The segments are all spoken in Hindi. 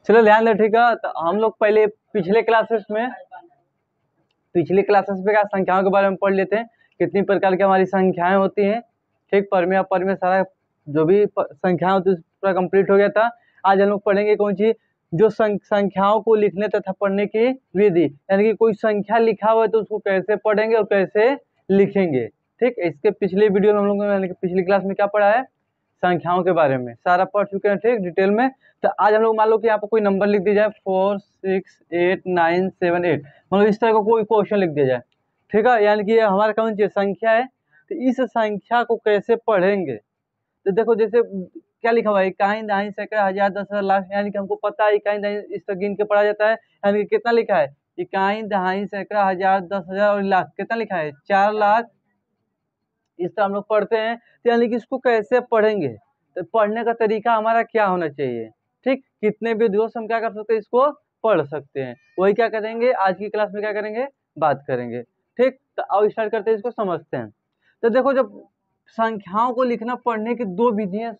चलो ध्यान दो, ठीक है। तो हम लोग पहले पिछले क्लासेस पे क्या संख्याओं के बारे में पढ़ लेते हैं, कितनी प्रकार की हमारी संख्याएं होती हैं। ठीक, पर में सारा जो भी संख्याएं होती है पूरा कंप्लीट हो गया था। आज हम लोग पढ़ेंगे कौन सी, जो संख्याओं को लिखने तथा पढ़ने की विधि, यानी कि कोई संख्या लिखा हुआ है तो उसको कैसे पढ़ेंगे और कैसे लिखेंगे। ठीक, इसके पिछले वीडियो में हम लोगों ने यानी कि पिछली क्लास में क्या पढ़ा है, संख्याओं के बारे में सारा पढ़ चुके हैं, ठीक, डिटेल में। तो आज हम लोग मान लो कि यहाँ पर कोई नंबर लिख दिया जाए 4 6 8 9 7 8, मतलब इस तरह का कोई क्वेश्चन लिख दिया जाए, ठीक है, यानी कि हमारा कौन सी संख्या है। तो इस संख्या को कैसे पढ़ेंगे, तो देखो जैसे क्या लिखा हुआ है, इकाई दहाई सैकड़ा हजार दस हजार लाख, यानी कि हमको पता है इकाई दहाई इस तरह गिन के पढ़ा जाता है। यानी कि कितना लिखा है, इकाई दहाई सैकड़ा हजार दस हजार और लाख, कितना लिखा है 4 लाख। इस तरह हम लोग पढ़ते हैं। तो यानी कि इसको कैसे पढ़ेंगे, तो पढ़ने का तरीका हमारा क्या होना चाहिए। ठीक, कितने भी दिवस हम क्या कर सकते हैं, इसको पढ़ सकते हैं। वही क्या करेंगे आज की क्लास में, क्या करेंगे, बात करेंगे। ठीक, तो आओ स्टार्ट करते हैं, इसको समझते हैं। तो देखो, जब संख्याओं को लिखना पढ़ने की दो विधियों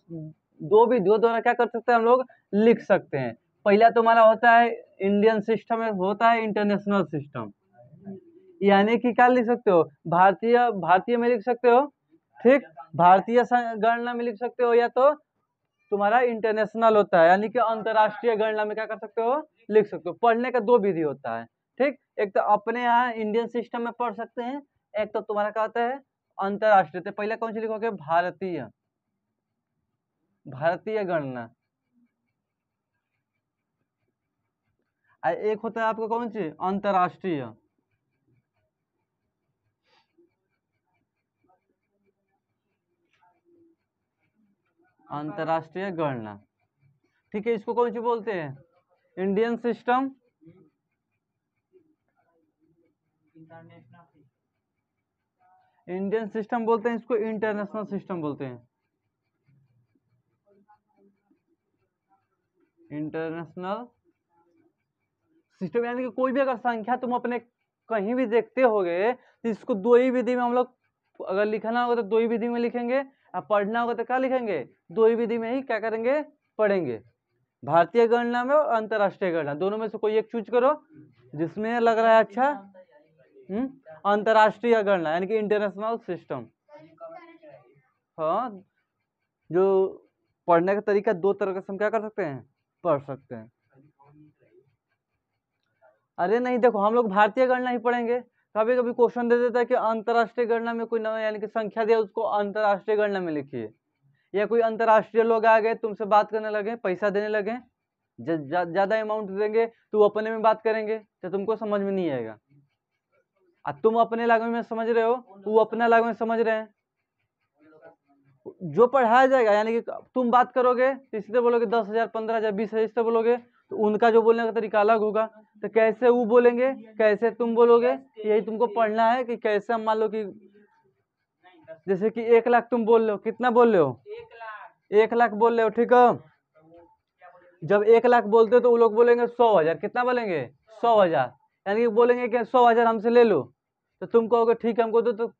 द्वारा क्या कर सकते हैं हम लोग, लिख सकते हैं। पहला तो हमारा होता है इंडियन सिस्टम में, होता है इंटरनेशनल सिस्टम, यानी कि क्या लिख सकते हो, भारतीय में लिख सकते हो। ठीक, भारतीय गणना में लिख सकते हो, या तो तुम्हारा इंटरनेशनल होता है, यानी कि अंतरराष्ट्रीय गणना में क्या कर सकते हो, लिख सकते हो। पढ़ने का दो विधि होता है। ठीक, एक तो अपने यहाँ इंडियन सिस्टम में पढ़ सकते हैं, एक तो तुम्हारा क्या होता है अंतरराष्ट्रीय। तो पहले कौन सी लिखोगे, भारतीय गणना। एक होता है आपका कौन सी, अंतरराष्ट्रीय। अंतरराष्ट्रीय गणना, ठीक है, इसको कौन सी बोलते हैं, इंडियन सिस्टम। इंडियन सिस्टम बोलते हैं, इसको इंटरनेशनल सिस्टम बोलते हैं, इंटरनेशनल सिस्टम। यानी कि कोई भी अगर संख्या तुम अपने कहीं भी देखते होगे तो इसको दो ही विधि में हम लोग, अगर लिखना होगा तो दो ही विधि में लिखेंगे, और पढ़ना होगा तो क्या लिखेंगे, दो ही विधि में ही क्या करेंगे, पढ़ेंगे। भारतीय गणना में और अंतरराष्ट्रीय गणना, दोनों में से कोई एक चूज करो जिसमें लग रहा है अच्छा। अंतरराष्ट्रीय गणना यानी कि इंटरनेशनल सिस्टम। हाँ, जो पढ़ने का तरीका दो तरह से हम क्या कर सकते हैं, पढ़ सकते हैं। अरे नहीं, देखो हम लोग भारतीय गणना ही पढ़ेंगे। कभी कभी क्वेश्चन दे देता है कि अंतरराष्ट्रीय गणना में कोई नया यानी कि संख्या दिया, उसको अंतरराष्ट्रीय गणना में लिखिए। या कोई अंतरराष्ट्रीय लोग आ गए, तुमसे बात करने लगे, पैसा देने लगे, ज्यादा अमाउंट देंगे तो वो अपने में बात करेंगे, तो तुमको समझ में नहीं आएगा। तुम अपने लैंग्वेज में समझ रहे हो, वो अपना लैंग्वेज में समझ रहे हैं, जो पढ़ाया जाएगा। यानी कि तुम बात करोगे तो इसी तरह बोलोगे 10,000 15,000 20,000 इस तरह बोलोगे, तो उनका जो बोलने का तरीका अलग होगा। तो कैसे वो बोलेंगे, कैसे तुम बोलोगे, यही तुमको पढ़ना है कि कैसे हम, मान लो कि जैसे कि 1 लाख तुम बोल रहे हो, कितना बोल रहे हो, 1 लाख बोल रहे हो, ठीक है। जब 1 लाख बोलते हो तो वो लोग बोलेंगे 100,000, कितना बोलेंगे, 100,000, यानी कि बोलेंगे कि 100,000 हमसे ले लो। तो तुम कहोगे ठीक है हमको दो, तो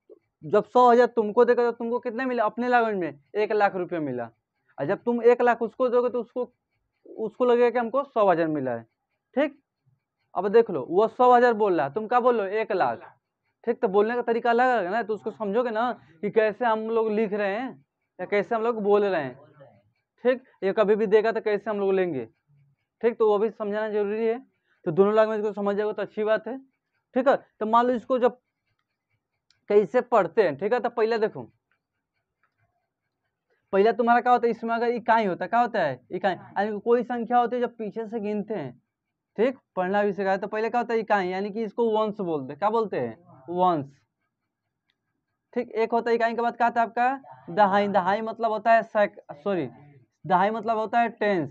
जब 100,000 तुमको देगा तो तुमको कितने मिला अपने लैंग्वेज में, 1 लाख रुपया मिला। और जब तुम 1 लाख उसको दोगे तो उसको लगेगा कि हमको 100,000 मिला है। ठीक, अब देख लो वो 100,000 बोल रहा है, तुम क्या बोल रहे हो, 1 लाख। ठीक, तो बोलने का तरीका अलग है ना, तो उसको समझोगे ना कि कैसे हम लोग लिख रहे हैं या कैसे हम लोग बोल रहे हैं। ठीक, ये कभी भी देगा तो कैसे हम लोग लेंगे। ठीक, तो वो भी समझाना जरूरी है। तो दोनों लैंग्वेज को समझ जाओगे तो अच्छी बात है। ठीक है, तो मान लो इसको जब कैसे पढ़ते हैं, ठीक है, तो पहले देखो, पहले तुम्हारा क्या होता है, इसमें अगर इकाई होता है, क्या होता है इकाई, यानी कोई संख्या होती है जब पीछे से गिनते हैं। ठीक, पढ़ना भी सिखाया, तो पहले क्या होता है इकाई, यानी कि इसको वंश बोलते हैं, क्या बोलते हैं, वंश। ठीक, एक होता है इकाई के बाद क्या आता है आपका दहाई। दहाई मतलब होता है सॉरी, दहाई मतलब होता है टेंस।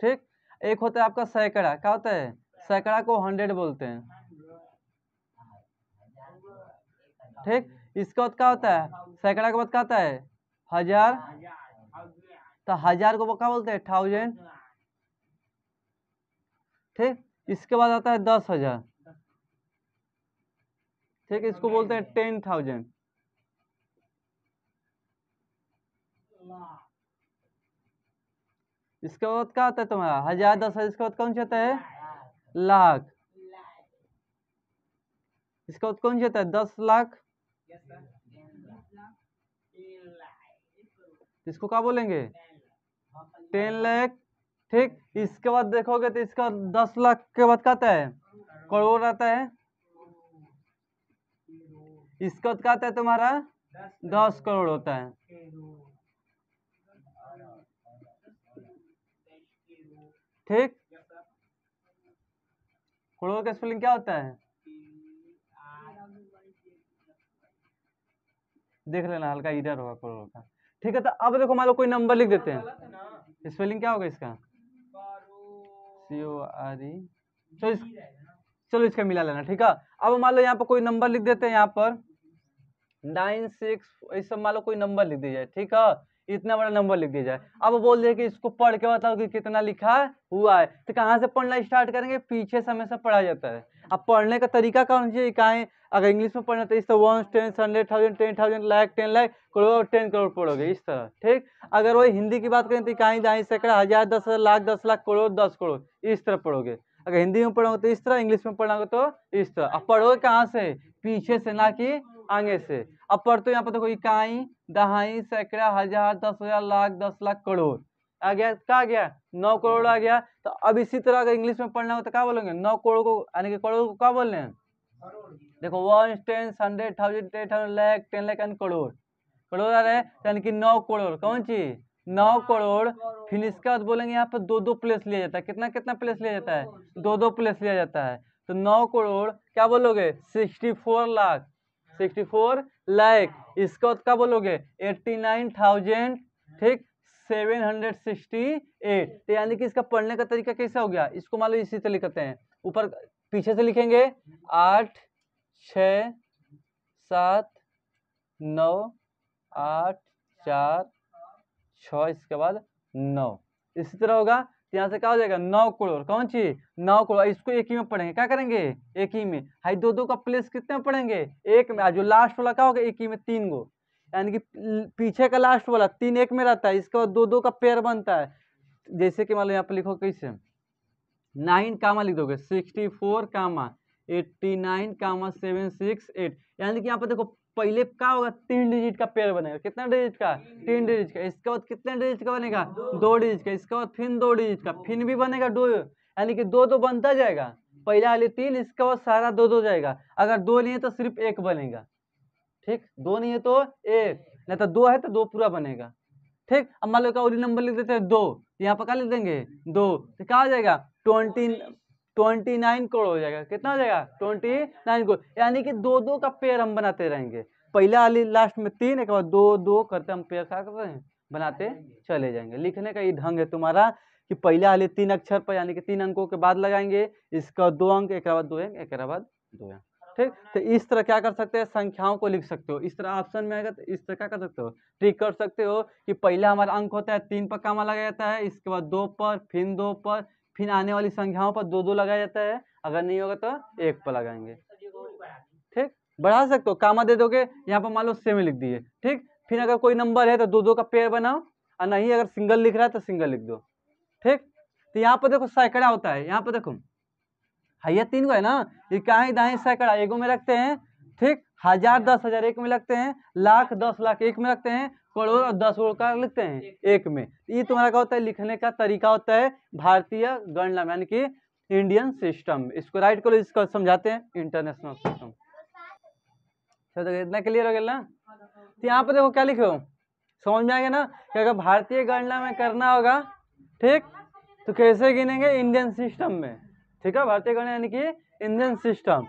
ठीक, एक होता है आपका सैकड़ा, क्या होता है, सैकड़ा को 100 बोलते हैं। ठीक, इसका बाद क्या होता है, सैकड़ा के बाद क्या आता है, हजार। तो हजार को क्या बोलते हैं, 1000। ठीक, इसके बाद आता है 10,000। ठीक, इसको बोलते हैं 10,000। इसका बाद क्या होता है तुम्हारा 1000, 10,000, इसका बाद कौन सा होता है लाख, इसका बाद कौन सा होता है 10 लाख, इसको क्या बोलेंगे 10 लाख। ठीक, इसके बाद देखोगे तो इसका 10 लाख के बाद क्या आता है करोड़ आता है, इसका बाद क्या आता है तुम्हारा 10 करोड़ होता है। ठीक, करोड़ का स्पेलिंग क्या होता है देख लेना, हल्का इधर होगा करोड़ का। ठीक है, तो अब देखो मान लो कोई नंबर लिख देते हैं, स्पेलिंग क्या होगा इसका CORE, चलो इसका मिला लेना। ठीक है, अब मान लो यहाँ पर कोई नंबर लिख देते हैं, यहाँ पर 96 ऐसा मान लो कोई नंबर लिख दिया जाए। ठीक है, इतना बड़ा नंबर लिख दिया जाए। अब बोल दे कि इसको पढ़ के बताओ कि कितना लिखा हुआ है, तो कहाँ से पढ़ना स्टार्ट करेंगे, पीछे से हमेशा पढ़ा जाता है। अब पढ़ने का तरीका कौन सी इकाई, अगर इंग्लिश में पढ़ना तो इस तरह 1, 10, 100,000, 10,000, लाख, 10 लाख, करोड़, 10 करोड़ पढ़ोगे इस तरह। ठीक, अगर वही हिंदी की बात करें तो इकाई, दहाई, सैकड़ा, 1000, 10,000, लाख, 10 लाख, करोड़, 10 करोड़ इस तरह पढ़ोगे। अगर हिंदी में पढ़ोगे तो इस तरह, इंग्लिश में पढ़ोगे तो इस तरह। अब पढ़ोगे कहाँ से, पीछे से, ना कि आगे से। अब पढ़ते यहाँ पर देखो इकाई, दहाई, सैकड़ा, 1000, 10,000, लाख, 10 लाख, करोड़ आ गया, क्या आ गया 9 करोड़ आ गया। तो अब इसी तरह अगर इंग्लिश में पढ़ना हो तो क्या बोलेंगे 9 करोड़ को, यानी कि करोड़ को क्या बोल रहे हैं देखो 1, 10, 100,000, 10,000, लाख, 10 लाख एंड करोड़, करोड़ आ रहे हैं, यानी कि 9 करोड़, कौन चीज 9 करोड़। फिर इसके बाद बोलेंगे यहाँ पर 2-2 प्लेस लिया जाता है, कितना कितना प्लेस लिया जाता है 2-2 प्लेस लिया जाता है। तो 9 करोड़ क्या बोलोगे 64 लाख, 64 लाख। इसका बाद क्या बोलोगे 89,000, ठीक 768। तो यानी कि इसका पढ़ने का तरीका कैसा हो गया, इसको मान लो इसी तरह लिखते हैं, ऊपर पीछे से लिखेंगे 8, 6, 7, 9, 8, 4, 6, इसके बाद 9 इसी तरह होगा। तो यहाँ से क्या हो जाएगा 9 करोड़, कौन सी 9 करोड़। इसको एक ही में पढ़ेंगे, क्या करेंगे एक ही में। हाई 2-2 का प्लेस कितने में पढ़ेंगे एक में, जो लास्ट वाला क्या होगा एक ही में 3 गो, यानी कि पीछे का लास्ट वाला 3 एक में रहता है, इसके बाद 2-2 का पेयर बनता है। जैसे कि मान लो यहाँ पर लिखो कैसे 9 कामा लिख दोगे 64 कामा 89 कामा 768, यानी कि यहाँ पर देखो पहले क्या होगा 3 डिजिट का पेयर बनेगा, कितना डिजिट का 3 डिजिट का। इसके बाद कितने डिजिट का बनेगा 2 डिजिट का। इसके बाद फिर 2 डिजिट का, फिर भी बनेगा 2, यानी कि 2 बनता जाएगा, पहला वाले 3, इसके बाद सारा 2 जाएगा। अगर 2 नहीं है तो सिर्फ 1 बनेगा, ठीक 2 नहीं है तो 1, नहीं तो 2 है तो 2 पूरा बनेगा। ठीक, अब मान लो का और नंबर लिख देते हैं 2, यहाँ पर क्या लिख देंगे 2, तो क्या हो जाएगा 29 करोड़ हो जाएगा। कितना हो जाएगा 29 करोड़, यानी कि 2-2 का पेयर हम बनाते रहेंगे, पहला वाली लास्ट में 3, एक बार 2-2 करते हम पेयर क्या करते हैं बनाते चले जाएंगे। लिखने का ये ढंग है तुम्हारा कि पहले वाले 3 अक्षर पर, यानी कि 3 अंकों के बाद लगाएंगे, इसका 2 अंक, एक बाद 2 अंक, एक बाद 2 अंक। ठीक, तो इस तरह क्या कर सकते हैं संख्याओं को लिख सकते हो, इस तरह ऑप्शन में आएगा तो इस तरह क्या कर सकते हो ट्रिक कर सकते हो कि पहला हमारा अंक होता है 3 पर कामा लगाया जाता है, इसके बाद 2 पर, फिर 2 पर, फिर आने वाली संख्याओं पर 2-2 लगाया जाता है, अगर नहीं होगा तो 1 पर लगाएंगे। ठीक, बढ़ा सकते हो, कामा दे दोगे, यहाँ पर मान लो सेमी लिख दिए। ठीक, फिर अगर कोई नंबर है तो 2-2 का पेयर बनाओ, और नहीं अगर सिंगल लिख रहा है तो सिंगल लिख दो। ठीक, तो यहाँ पर देखो सैकड़ा होता है, यहाँ पर देखो ये 3 गो है ना, इकाई, दहाई, सैकड़ा एगो में रखते हैं, ठीक 1000, 10,000 एक में लगते हैं, लाख, 10 लाख एक में रखते हैं, करोड़ और 10 करोड़ का लिखते हैं एक में। ये तुम्हारा क्या होता है लिखने का तरीका होता है भारतीय गणना यानी कि इंडियन सिस्टम। इसको राइट करो, इसको समझाते हैं इंटरनेशनल सिस्टम। इतना क्लियर हो गया ना। तो यहाँ पर देखो क्या लिखो समझ में आ गया ना कि अगर भारतीय गणना में करना होगा, ठीक तो कैसे गिनेंगे इंडियन सिस्टम में। ठीक है, भारतीय गणना यानी कि इंडियन सिस्टम।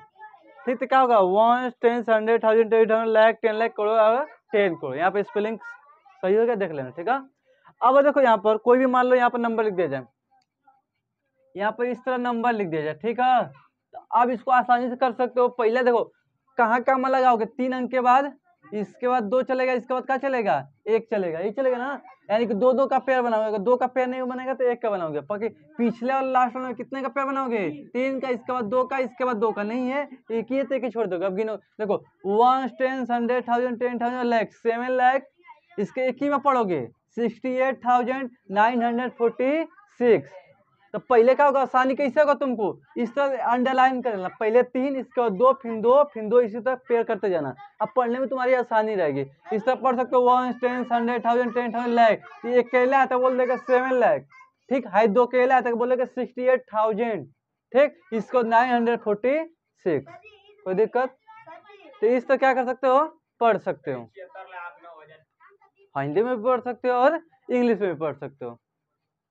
ठीक, तो क्या होगा 1, 10, 100,000, 10,000, लाख, 10 लाख, करोड़ और 10 करोड़। यहाँ पे स्पेलिंग सही हो गया देख लेना। ठीक है, अब देखो यहाँ पर कोई भी मान लो यहाँ पर नंबर लिख दिया जाए, यहाँ पर इस तरह नंबर लिख दिया जाए। ठीक है, तो अब इसको आसानी से कर सकते हो। पहले देखो कहाँ कामा लगाओगे 3 अंक के बाद, इसके बाद 2 चलेगा, इसके बाद क्या चलेगा 1 चलेगा, ये चलेगा ना, यानी कि 2-2 का पेयर बनाओगे। अगर 2 का पेयर नहीं बनेगा तो 1 का बनाओगे। पिछले और लास्ट में कितने का पेयर बनाओगे 3 का, इसके बाद 2 का, इसके बाद 2 का, नहीं है एक ही तो एक ही छोड़ दोगे। अब गिनो देखो 1, 10, 100,000, 10,000, लाख, 7 लाख, इसके एक ही में पढ़ोगे 68,946। तो पहले क्या होगा, आसानी कैसे होगा, तुमको इस तरह अंडरलाइन करना, पहले 3, इसके बाद 2, फिर 2, फिर 2, इसी तरह पेयर करते जाना। अब पढ़ने में तुम्हारी आसानी रहेगी। इस तरह पढ़ सकते हो 1, 10, 100,000, 10,000, लाख। ये अकेला है तो बोल देगा 7 लाख, ठीक है। 2 अकेला है तो बोलेगा 68,000, ठीक। इसको 946, कोई दिक्कत। तो इस तरह क्या कर सकते हो, पढ़ सकते हो। हिंदी में भी पढ़ सकते हो और इंग्लिश में भी पढ़ सकते हो,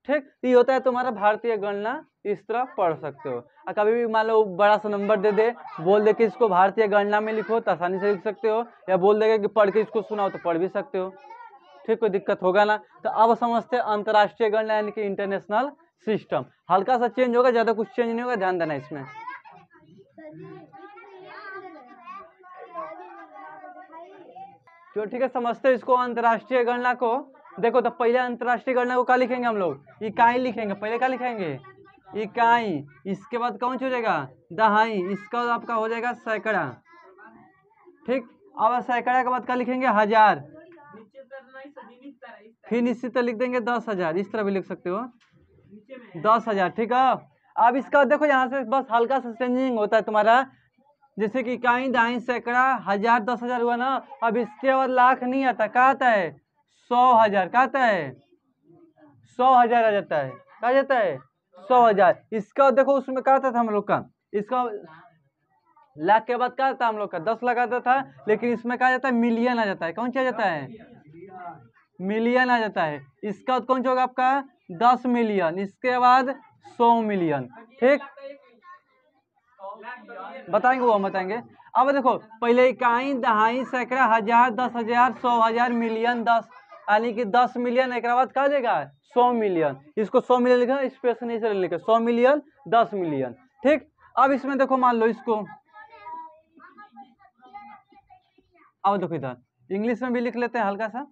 ठीक। ये होता है तुम्हारा भारतीय गणना, इस तरह पढ़ सकते हो। और कभी भी मान लो बड़ा सा नंबर दे दे, बोल दे कि इसको भारतीय गणना में लिखो तो आसानी से लिख सकते हो, या बोल देगा कि पढ़ के इसको सुनाओ तो पढ़ भी सकते हो, ठीक। कोई दिक्कत होगा ना। तो अब समझते हैं अंतर्राष्ट्रीय गणना यानी कि इंटरनेशनल सिस्टम। हल्का सा चेंज होगा, ज्यादा कुछ चेंज नहीं होगा, ध्यान देना इसमें। जो ठीक है, समझते हैं इसको अंतर्राष्ट्रीय गणना को। देखो तो पहले अंतर्राष्ट्रीय गणना को क्या लिखेंगे हम लोग, इकाई लिखेंगे। पहले क्या लिखेंगे, इकाई। इसके बाद कौन सी हो जाएगा, दहाई। इसका आपका हो जाएगा सैकड़ा, ठीक। अब सैकड़ा के बाद क्या लिखेंगे, हजार। फिर इसी तरह लिख देंगे 10,000, इस तरह भी लिख सकते हो 10,000, ठीक है। अब इसका देखो यहाँ से बस हल्का सा चेंजिंग होता है तुम्हारा, जैसे कि इकाई, दहाई, सैकड़ा, हजार, 10,000 हुआ ना। अब इसके बाद लाख नहीं आता, क्या आता है, 100,000, क्या आता है, 100,000 आ जाता है, क्या जाता है, 100,000। इसका देखो उसमें क्या आता था हम लोग का, इसका लाख के बाद क्या आता हम लोग का 10 लाख आता था, लेकिन इसमें क्या जाता है, मिलियन आ जाता है। कौन सा जाता है, मिलियन आ जाता है। इसका बाद कौन सा होगा आपका 10 मिलियन, इसके बाद 100 मिलियन, ठीक। बताएंगे, वो हम बताएंगे। अब देखो पहले इकाई, दहाई, सैकड़ा, हजार, 10,000, 100,000, मिलियन, 10, यानी कि 10 मिलियन। एक बाद क्या देगा 100 मिलियन। इसको 100 मिलियन लिखा, स्पेस नहीं से लिखा, 100 मिलियन, 10 मिलियन, ठीक। अब इसमें देखो मान लो इसको, अब देखो इधर इंग्लिश में भी लिख लेते हैं हल्का सा।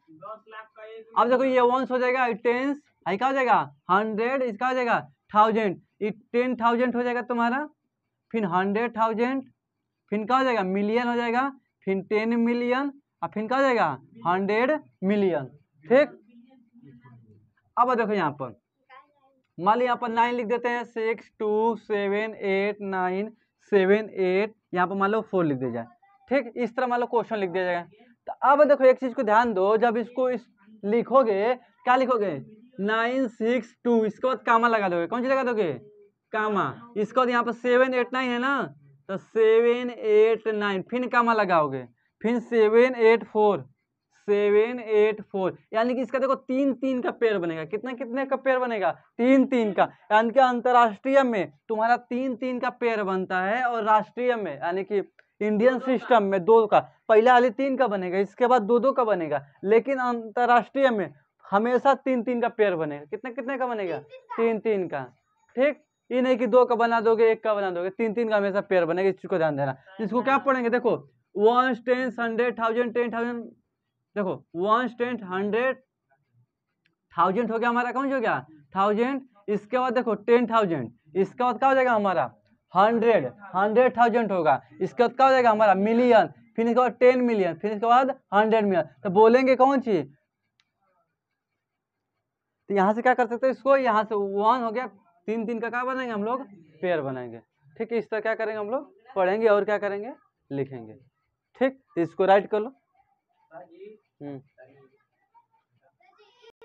अब देखो ये वंस हो जाएगा, टेंस, क्या हो जाएगा 100, इसका हो जाएगा 1000, 10,000 हो जाएगा तुम्हारा। फिर 100,000, फिर क्या हो जाएगा, मिलियन हो जाएगा। फिर 10 मिलियन, और फिर क्या हो जाएगा 100 मिलियन, ठीक। अब देखो यहाँ पर मान लो यहाँ पर 9 लिख देते हैं, 6, 2, 7, 8, 9, 7, 8, यहाँ पर मान लो 4 लिख दिया जाए, ठीक। इस तरह मान लो क्वेश्चन लिख दिया जाएगा। तो अब देखो एक चीज को ध्यान दो, जब इसको लिखोगे क्या लिखोगे, 9, 6, 2, इसके बाद कामा लगा दोगे। कौन सी लगा दोगे, कामा। इसके बाद यहाँ पर 7, 8, 9 है ना, तो 7, 8, 9, फिर कामा लगाओगे। फिर 7, 8, 4, 7, 8, 4, यानी कि इसका देखो 3, 3 का पेयर बनेगा। कितने कितने का पेयर बनेगा, 3, 3 का। यानी कि अंतर्राष्ट्रीय में तुम्हारा 3, 3 का पेयर बनता है, और राष्ट्रीय में यानी कि इंडियन सिस्टम में 2 का। पहले वाले 3 का बनेगा, इसके बाद 2, 2 का बनेगा। लेकिन अंतर्राष्ट्रीय में हमेशा 3, 3 का पेयर बनेगा। कितने कितने का बनेगा, 3, 3 का, ठीक। ये नहीं कि 2 का बना दोगे, 1 का बना दोगे, 3, 3 का हमेशा पेयर बनेगा। इस चीज को ध्यान देना। इसको क्या पढ़ेंगे, देखो 1, 10, 100, 10,000, देखो 1, 10, 100,000 हो गया हमारा, कौन हो गया 1000। इसके बाद देखो 10,000, इसके बाद क्या हो जाएगा हमारा 100,000 होगा। इसके बाद क्या हो जाएगा हमारा मिलियन, फिर इसके बाद 10 मिलियन, फिर इसके बाद 100 मिलियन। तो बोलेंगे कौन सी, तो यहाँ से क्या कर सकते हैं इसको, यहाँ से 1 हो गया, 3, 3 का क्या बनाएंगे हम लोग, पेयर बनाएंगे, ठीक है। इस तरह क्या करेंगे हम लोग, पढ़ेंगे और क्या करेंगे, लिखेंगे, ठीक। तो इसको राइट कर लो।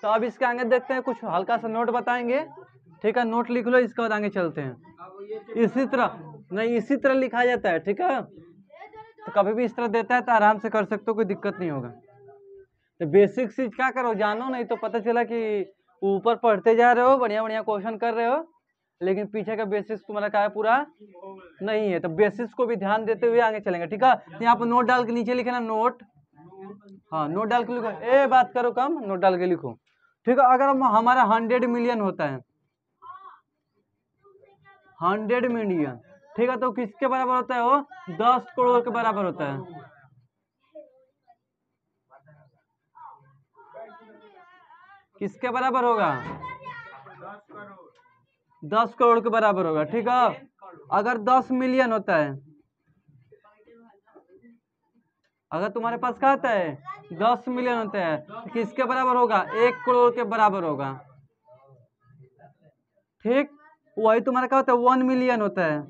तो अब इसके आगे देखते हैं, कुछ हल्का सा नोट बताएंगे, ठीक है। नोट लिख लो, इसके बाद आगे चलते हैं। इसी तरह नहीं, इसी तरह लिखा जाता है, ठीक है। तो कभी भी इस तरह देता है तो आराम से कर सकते हो, कोई दिक्कत नहीं होगा। तो बेसिक चीज क्या करो जानो, नहीं तो पता चला कि ऊपर पढ़ते जा रहे हो, बढ़िया बढ़िया क्वेश्चन कर रहे हो, लेकिन पीछे का बेसिक्स तुम्हारा क्या है, पूरा नहीं है। तो बेसिक्स को भी ध्यान देते हुए आगे चलेंगे, ठीक है। तो यहाँ पर नोट डाल के नीचे लिखे ना, नोट, हाँ नोट डाल के लिखो, ए बात करो कम, नोट डाल के लिखो, ठीक है। अगर हमारा 100 मिलियन होता है, 100 मिलियन, ठीक है, तो किसके बराबर होता है वो, 10 करोड़ के बराबर होता है। किसके बराबर होगा, 10 करोड़ के बराबर होगा, ठीक है। अगर 10 मिलियन होता है, अगर तुम्हारे पास क्या आता है 10 मिलियन होते हैं, तो किसके बराबर होगा? 1 करोड़ के बराबर होगा। ठीक, वही तुम्हारा क्या होता है? 1 मिलियन होता है।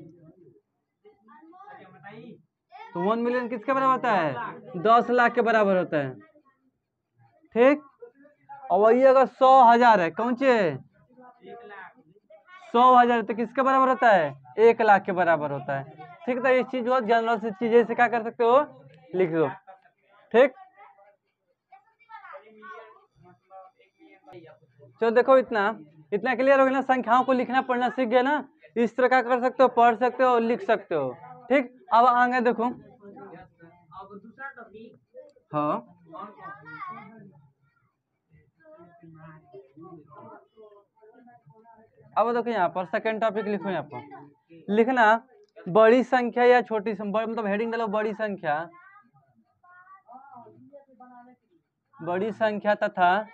तो 1 मिलियन किसके बराबर होता है? 10 लाख के बराबर होता है। ठीक, और वही अगर 100,000 है, कौन सी है? 100,000 तो किसके बराबर होता है? 1 लाख के बराबर होता है। ठीक, तो ये चीज बहुत जनरल से चीजें से क्या कर सकते हो? लिख दो। ठीक, चलो देखो, इतना इतना क्लियर हो गया ना? संख्याओं को लिखना पढ़ना सीख गए ना? इस तरह क्या कर सकते हो? पढ़ सकते हो और लिख सकते हो। ठीक, अब आगे देखो। हाँ, अब देखो यहाँ पर सेकंड टॉपिक लिखो। यहाँ पर लिखना बड़ी संख्या या छोटी संख्या, मतलब हेडिंग डालो बड़ी संख्या, बड़ी संख्या तथा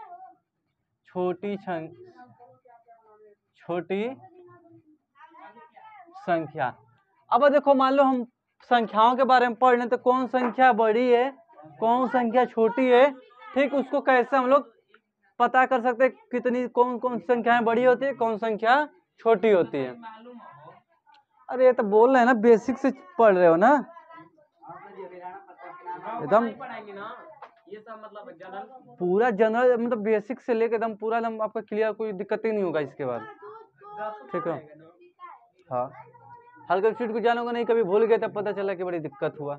छोटी संख्या। अब देखो, मान लो हम संख्याओं के बारे में पढ़ रहे, तो कौन संख्या बड़ी है, कौन संख्या छोटी है। ठीक, उसको कैसे हम लोग पता कर सकते हैं? कितनी कौन कौन संख्याएं बड़ी होती है, कौन संख्या छोटी होती है। अरे ये तो बोल रहे हैं ना, बेसिक से पढ़ रहे हो ना एकदम, पूरा जनरल, मतलब बेसिक से लेकर एकदम पूरा एकदम आपका क्लियर, कोई दिक्कत ही नहीं होगा इसके बाद। ठीक है, हाँ, हल्का सीट को जानोगे नहीं, कभी भूल गए तो पता चला कि बड़ी दिक्कत हुआ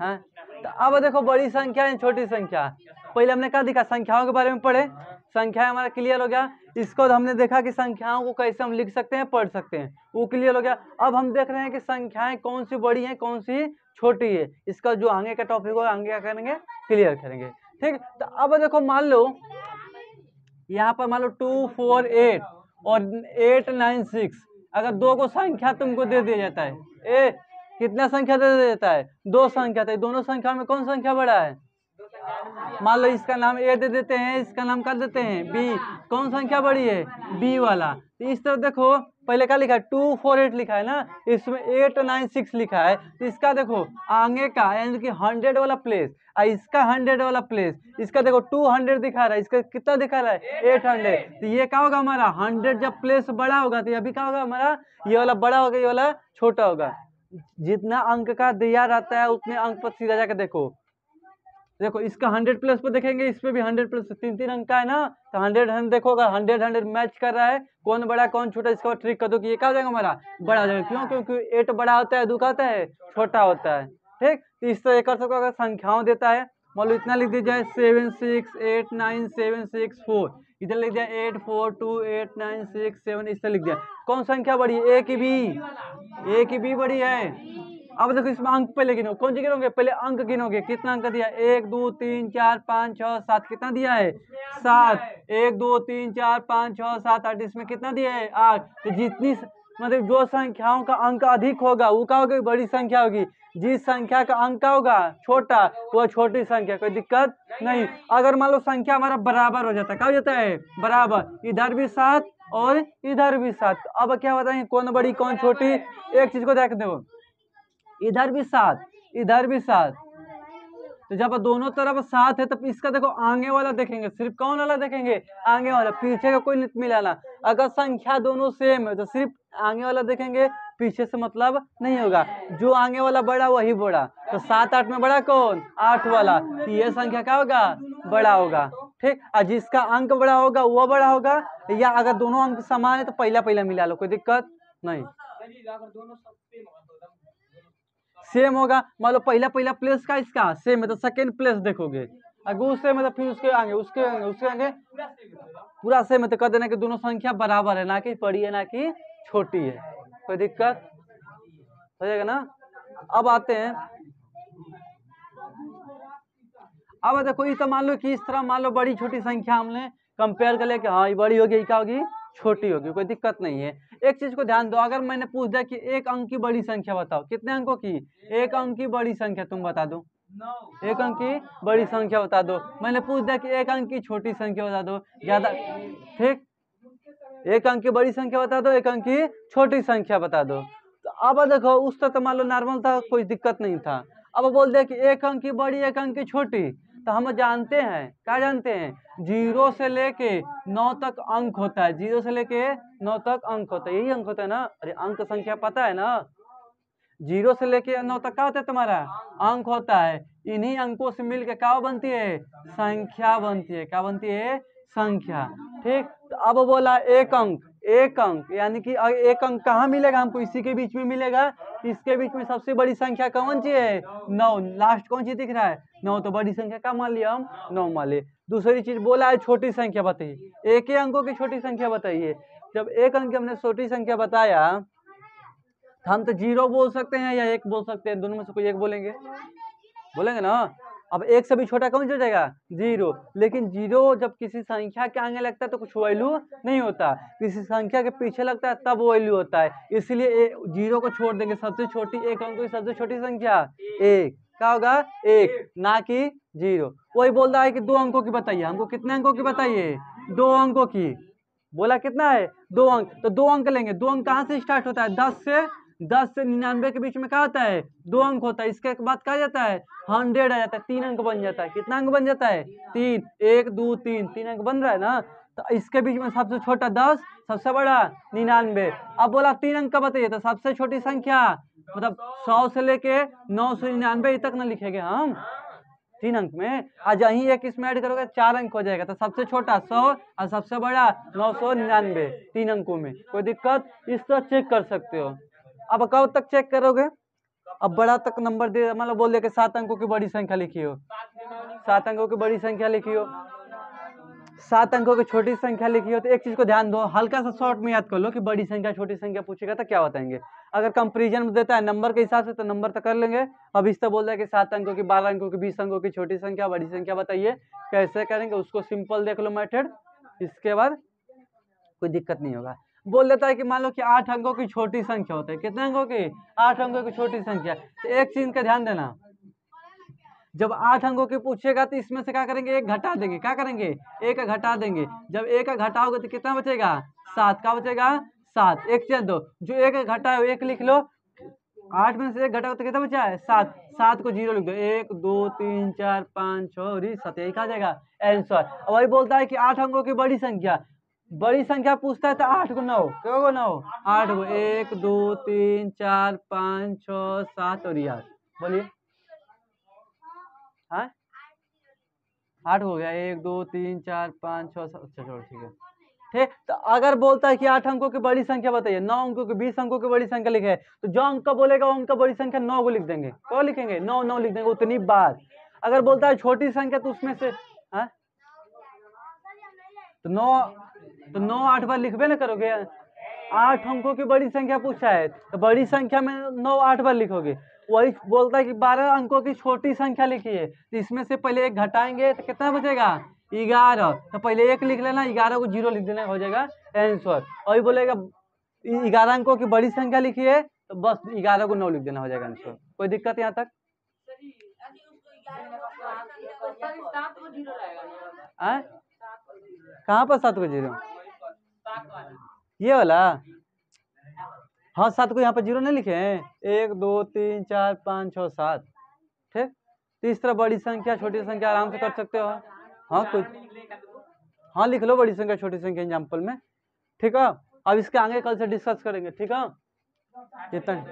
है। तो अब देखो, बड़ी संख्या है छोटी संख्या। पहले हमने क्या देखा? संख्याओं के बारे में पढ़े, संख्या हमारा क्लियर हो गया। इसको हमने देखा कि संख्याओं को कैसे हम लिख सकते हैं, पढ़ सकते हैं, वो क्लियर हो गया। अब हम देख रहे हैं कि संख्याएं कौन सी बड़ी हैं, कौन सी छोटी है। इसका जो आगे का टॉपिक होगा, आगे क्या करेंगे? क्लियर करेंगे। ठीक, तो अब देखो, मान लो यहाँ पर मान लो 248 और 896, अगर दो को संख्या तुमको दे दिया जाता है, कितना संख्या दे दिया जाता है? 2 संख्या। तो दोनों संख्या में कौन संख्या बड़ा है? मान लो इसका नाम ए दे देते हैं, इसका नाम क्या देते हैं? बी। कौन संख्या बड़ी है? बी वाला। तो इस तरह देखो, पहले क्या लिखा है? 248 लिखा है ना, इसमें 896 लिखा है। तो इसका देखो आगे का यानी कि 100 वाला प्लेस, इसका 100 वाला प्लेस, इसका देखो 200 दिखा रहा है, इसका कितना दिखा रहा है? 800। तो ये क्या होगा हमारा? 100 जब प्लेस बड़ा होगा तो अभी क्या होगा हमारा? ये वाला बड़ा होगा, ये वाला छोटा होगा। जितना अंक का दिया रहता है उतने अंक पर सीधा जाकर देखो। देखो इसका 100 प्लस पर देखेंगे, इस पे भी 100 प्लस, 3 अंक का है ना, तो 100 देखोगा, 100 मैच कर रहा है, कौन बड़ा कौन छोटा, इसका ट्रिक कर दो कि ये क्या हो जाएगा हमारा? बड़ा हो जाएगा। क्यों? क्योंकि 8 बड़ा होता है, 2 का होता है छोटा होता है। ठीक, तो इस तरह कर सकते हो। अगर संख्याओं देता है, मान लो इतना लिख दिया जाए 7689764, इधर लिख दिया 842896 इस तरह लिख दिया। कौन संख्या बड़ी है? ए की बी बड़ी है। अब देखो इसमें अंक पहले गिनो, कौन सी गिनोगे? पहले अंक गिनोगे। कितना अंक दिया? 1 2 3 4 5 6 7, कितना दिया है? 7। 1 2 3 4 5 6 7 8, इसमें कितना दिया है? 8। तो जितनी मतलब जो संख्याओं का अंक अधिक होगा वो क्या होगी? बड़ी संख्या होगी। जिस संख्या का अंक क्या होगा? छोटा, वो छोटी संख्या। कोई दिक्कत नहीं। अगर मान लो संख्या हमारा बराबर हो जाता है, क्या हो जाता है? बराबर, इधर भी 7 और इधर भी 7। अब क्या बताएंगे कौन बड़ी कौन छोटी? एक चीज को देख दो, इधर भी 7 इधर भी 7, तो जब दोनों तरफ 7 है तो इसका देखो आगे वाला देखेंगे, सिर्फ कौन वाला देखेंगे? आगे वाला, पीछे का कोई नहीं मिलाना। अगर संख्या दोनों सेम है तो सिर्फ आगे वाला देखेंगे, पीछे से मतलब नहीं होगा। जो आगे वाला बड़ा वही बड़ा, तो 7 8 में बड़ा कौन? 8 वाला। तो ये संख्या क्या होगा? बड़ा होगा। ठीक, और जिसका अंक बड़ा होगा वो बड़ा होगा, या अगर दोनों अंक समान है तो पहला मिला लो, कोई दिक्कत नहीं। सेम होगा, मान लो पहला प्लेस का इसका सेम है तो सेकंड प्लेस देखोगे, अगर उससे मतलब फिर उसके आगे पूरा सेम है तो कह देना कि दोनों संख्या बराबर है, ना कि बड़ी है ना कि छोटी है। कोई दिक्कत हो जाएगा ना। अब आते हैं, अब देखो ये तो मान लो कि इस तरह मान लो बड़ी छोटी संख्या हमने कंपेयर कर लिया कि हाँ ये बड़ी होगी, क्या होगी? छोटी होगी। कोई दिक्कत नहीं है। एक चीज को ध्यान दो, अगर मैंने पूछ दिया कि एक अंक की बड़ी संख्या बताओ, कितने अंकों की? एक अंक की बड़ी संख्या तुम बता दो, एक अंक की बड़ी संख्या बता दो। मैंने पूछ दिया कि एक अंक की छोटी संख्या बता दो, ज्यादा। ठीक, एक अंक की बड़ी संख्या बता दो, एक अंक की छोटी संख्या बता दो। तो अब देखो उस तो मान लो नॉर्मल था, कोई दिक्कत नहीं था। अब बोल दिया कि एक अंक की बड़ी एक अंक की छोटी, तो हम जानते हैं, क्या जानते हैं, 0 से लेके 9 तक अंक होता है, 0 से लेके 9 तक अंक होता है, यही अंक होता है ना। अरे अंक संख्या पता है ना, 0 से लेके 9 तक क्या होता है तुम्हारा, अंक होता है। इन्हीं अंकों से मिलकर क्या बनती है, संख्या बनती है। क्या बनती है, संख्या। ठीक, तो अब बोला एक अंक, एक अंक यानी कि एक अंक कहाँ मिलेगा हमको, इसी के बीच में मिलेगा। इसके बीच में सबसे बड़ी संख्या कौन सी है, 9। लास्ट कौन सी दिख रहा है, 9। तो बड़ी संख्या क्या मान लिया हम, 9 मान लिए। दूसरी चीज बोला है छोटी संख्या बताइए, एक ही अंकों की छोटी संख्या बताइए। जब एक अंक हमने छोटी संख्या बताया, हम तो 0 बोल सकते हैं या 1 बोल सकते हैं, दोनों में से कोई एक बोलेंगे, बोलेंगे ना। अब 1 से भी छोटा कौन सा हो जाएगा, 0। लेकिन 0 जब किसी संख्या के आगे लगता है तो कुछ वैल्यू नहीं होता, किसी संख्या के पीछे लगता है तब वैल्यू होता है। इसलिए 0 को छोड़ देंगे, सबसे छोटी एक अंक की सबसे छोटी संख्या 1, क्या होगा, 1, ना कि 0। वही बोल रहा है कि 2 अंकों की बताइए, हमको कितने अंकों की बताइए, 2 अंकों की। बोला कितना है, 2 अंक, तो 2 अंक लेंगे। 2 अंक कहाँ से स्टार्ट होता है, 10 से 99 के बीच में क्या होता है, 2 अंक होता है। इसके बाद क्या जाता है, 100 आ जाता है, 3 अंक बन जाता है। कितना अंक बन जाता है, 3, 1 2 3, 3 अंक बन रहा है ना। तो इसके बीच में सबसे छोटा 10, सबसे बड़ा 99। अब बोला 3 अंक का बताइए, तो सबसे छोटी संख्या मतलब 100 से लेके 999 तक ना लिखेंगे हम 3 अंक में। आज यही एक इसमें ऐड करोगे 4 अंक हो जाएगा। तो सबसे छोटा 100 और सबसे बड़ा 999, 3 अंकों में। कोई दिक्कत, इस तरह चेक कर सकते हो। अब कब तक चेक करोगे, अब बड़ा तक नंबर दे, मतलब बोल दे कि 7 अंकों की बड़ी संख्या लिखी हो, 7 अंकों की बड़ी संख्या लिखी हो, 7 अंकों की छोटी संख्या लिखी हो। तो एक चीज को ध्यान दो, हल्का सा शॉर्ट में याद कर लो कि बड़ी संख्या छोटी संख्या पूछेगा तो क्या बताएंगे। अगर कंपेरिजन में देता है नंबर के हिसाब से तो नंबर तो कर लेंगे। अब इस तरह बोल रहा है कि 7 अंकों की, 12 अंकों की, 20 अंकों की छोटी संख्या बड़ी संख्या बताइए, कैसे करेंगे उसको सिंपल देख लो मेथड। इसके बाद कोई दिक्कत नहीं होगा। बोल देता है कि मान लो कि 8 अंकों की छोटी संख्या होता है, कितने अंकों की, 8 अंकों की छोटी संख्या। तो एक चीज का ध्यान देना, जब 8 अंकों की पूछेगा तो इसमें से क्या करेंगे, एक घटा देंगे। क्या करेंगे, एक घटा देंगे। जब एक घटाओगे तो कितना बचेगा, 7। का बचेगा 7। एक चल दो, जो एक घटा है एक लिख लो, 8 में से एक घटाओ तो कितना बचा है, 7। 7 को 0 लिख दो, 1 2 3 4 5 6 और 7, यही कहा जाएगा आंसर। वही बोलता है कि 8 अंकों की बड़ी संख्या, बड़ी संख्या पूछता है तो 8 को 9, क्या को 9, 8 को 1 2 3 4 5 6 7 और 8। बोलिए, हाँ 8 हो गया, 1 2 3 4 5 6 7। अच्छा चलो ठीक है। ठीक, तो अगर बोलता है कि 8 अंकों की बड़ी संख्या बताइए, 9 अंकों की, 20 अंकों की बड़ी संख्या लिखे, तो जो अंक का बोलेगा वो अंक का बड़ी संख्या 9 को लिख देंगे। क्या लिखेंगे, 9 9 लिख देंगे उतनी बार। अगर बोलता है छोटी संख्या तो उसमें से, हाँ तो 9 8 बार लिखबे ना करोगे। 8 अंकों की बड़ी संख्या पूछा है तो बड़ी संख्या में 9 8 बार लिखोगे। वही बोलता है कि 12 अंकों की छोटी संख्या लिखिए, तो इसमें से पहले एक घटाएंगे तो कितना बचेगा, 11। तो पहले 1 लिख लेना, 11 को 0 लिख देना, हो जाएगा आंसर। और बोलेगा 11 अंकों की बड़ी संख्या लिखिए, तो बस 11 को 9 लिख देना, हो जाएगा आंसर। कोई दिक्कत यहाँ तक, कहाँ पर 7 को 0, ये वाला, हाँ 7 को यहाँ पर 0 नहीं लिखे हैं, 1 2 3 4 5 6 7। ठीक, तो इस तरह बड़ी संख्या छोटी संख्या आराम से कर सकते हो। हाँ कुछ, हाँ लिख लो बड़ी संख्या छोटी संख्या एग्जाम्पल में। ठीक है, अब इसके आगे कल से डिस्कस करेंगे। ठीक है, इतना